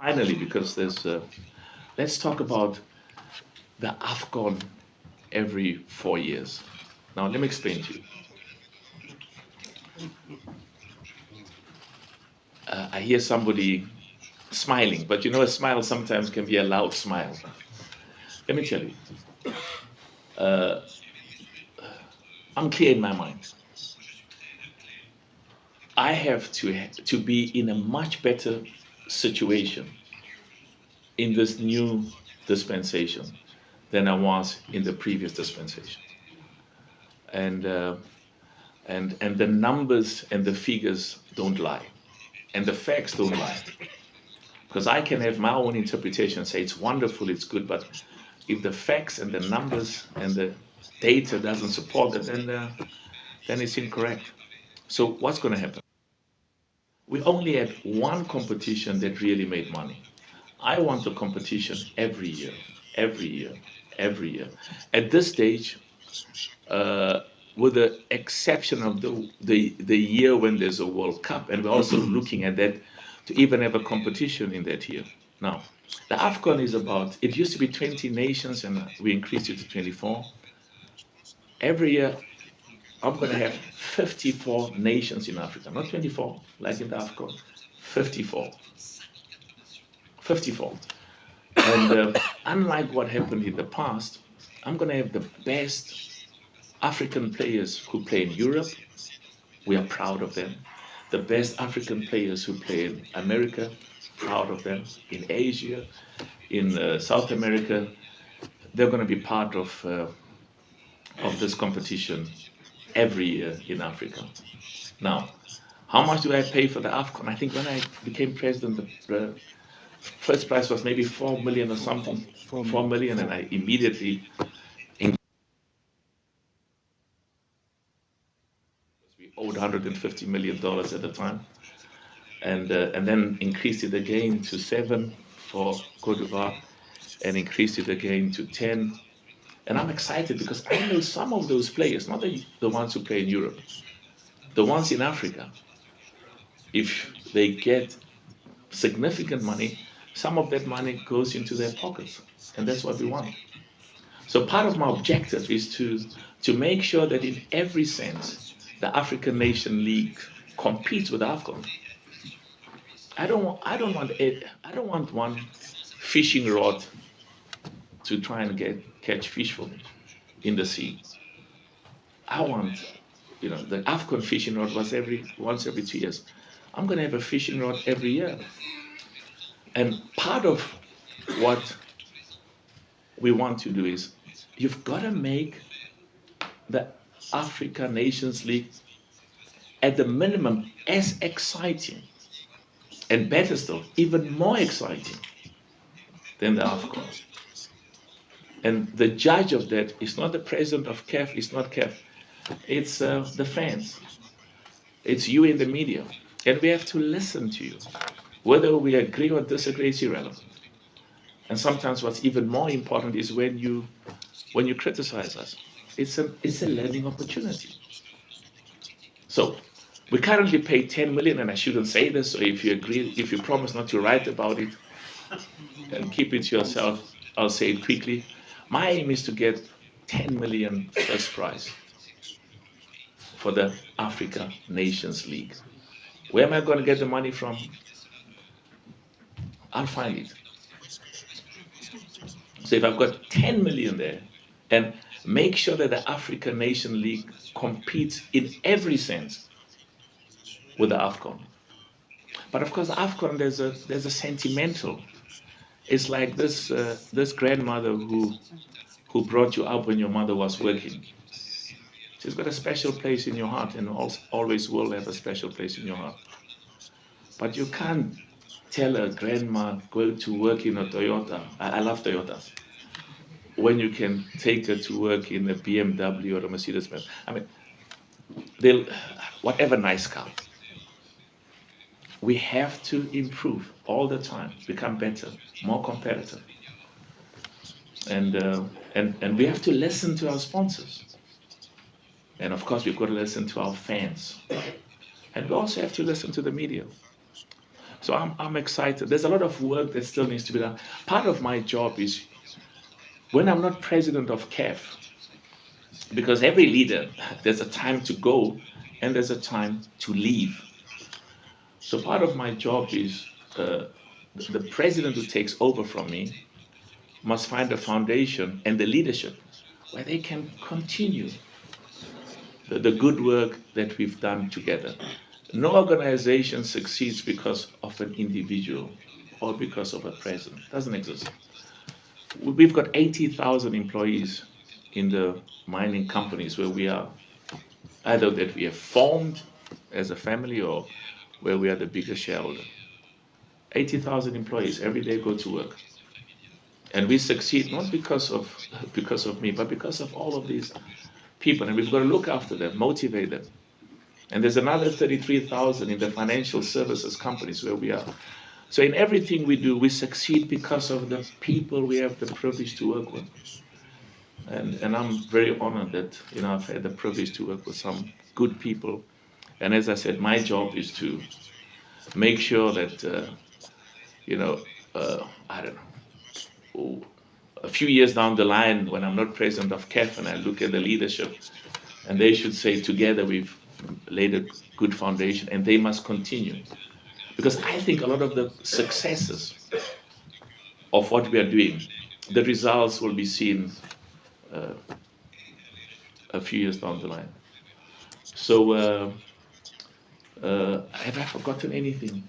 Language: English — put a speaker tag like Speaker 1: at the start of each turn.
Speaker 1: Finally, because let's talk about the Afcon every 4 years. Now, let me explain to you. I hear somebody smiling, but you know, a smile sometimes can be a loud smile. Let me tell you, uh, I'm clear in my mind. I have to be in a much better situation in this new dispensation than I was in the previous dispensation. And and the numbers and the figures don't lie, and the facts don't lie. Because I can have my own interpretation, say it's wonderful, it's good, but if the facts and the numbers and the data doesn't support it, then it's incorrect. So what's going to happen? We only had one competition that really made money. I want a competition every year, every year, every year. At this stage, uh, with the exception of the year when there's a World Cup, and we're also looking at that to even have a competition in that year. Now, the Afcon is about, it used to be 20 nations and we increased it to 24. Every year, I'm going to have 54 nations in Africa, not 24 like in the Afcon, 54. 54. And unlike what happened in the past, I'm going to have the best African players who play in Europe. We are proud of them. The best African players who play in America, proud of them. In Asia, in South America, they're going to be part of this competition every year in Africa. Now, how much do I pay for the Afcon? I think when I became president, the first prize was maybe 4 million or something, 4 million, and I immediately we owed $150 million at the time, and then increased it again to 7 for Cote d'Ivoire, and increased it again to 10. And I'm excited because I know some of those players, not the ones who play in Europe, the ones in Africa, if they get significant money, some of that money goes into their pockets, and that's what we want. So part of my objective is to make sure that in every sense, the African Nation League competes with AFCON. I don't want one fishing rod to try and catch fish for me in the sea. I want, the AFCON fishing rod was once every 2 years. I'm going to have a fishing rod every year. And part of what we want to do is you've got to make the Africa Nations League at the minimum as exciting and better still, even more exciting than the AFCON. And the judge of that is not the president of CAF, it's not CAF, it's the fans. It's you in the media. And we have to listen to you. Whether we agree or disagree is irrelevant. And sometimes what's even more important is when you criticize us. It's a learning opportunity. So we currently pay 10 million, and I shouldn't say this, so if you agree, if you promise not to write about it and keep it to yourself, I'll say it quickly. My aim is to get 10 million first prize for the Africa Nations League. Where am I going to get the money from? I'll find it. So if I've got 10 million there, and make sure that the African Nation League competes in every sense with the AFCON. But of course, AFCON, there's a sentimental. It's like this grandmother who brought you up when your mother was working. She's got a special place in your heart, and always will have a special place in your heart. But you can't tell a grandma go to work in a Toyota. I love Toyotas. When you can take her to work in a BMW or a Mercedes Benz. I mean, they'll whatever nice car. We have to improve all the time, become better, more competitive, and we have to listen to our sponsors, and of course we've got to listen to our fans, and we also have to listen to the media. So I'm excited. There's a lot of work that still needs to be done. Part of my job is when I'm not president of CAF, because every leader, there's a time to go and there's a time to leave. So part of my job is the president who takes over from me must find a foundation and the leadership where they can continue the good work that we've done together. No organization succeeds because of an individual or because of a president. It doesn't exist. We've got 80,000 employees in the mining companies where we are, either that we have formed as a family or where we are the biggest shareholder. 80,000 employees every day go to work. And we succeed not because of me, but because of all of these people. And we've got to look after them, motivate them. And there's another 33,000 in the financial services companies where we are. So in everything we do, we succeed because of the people we have the privilege to work with. And I'm very honored that I've had the privilege to work with some good people. And as I said, my job is to make sure that I don't know, a few years down the line when I'm not president of CAF and I look at the leadership, and they should say together we've laid a good foundation and they must continue. Because I think a lot of the successes of what we are doing, the results will be seen uh, a few years down the line. So have I forgotten anything?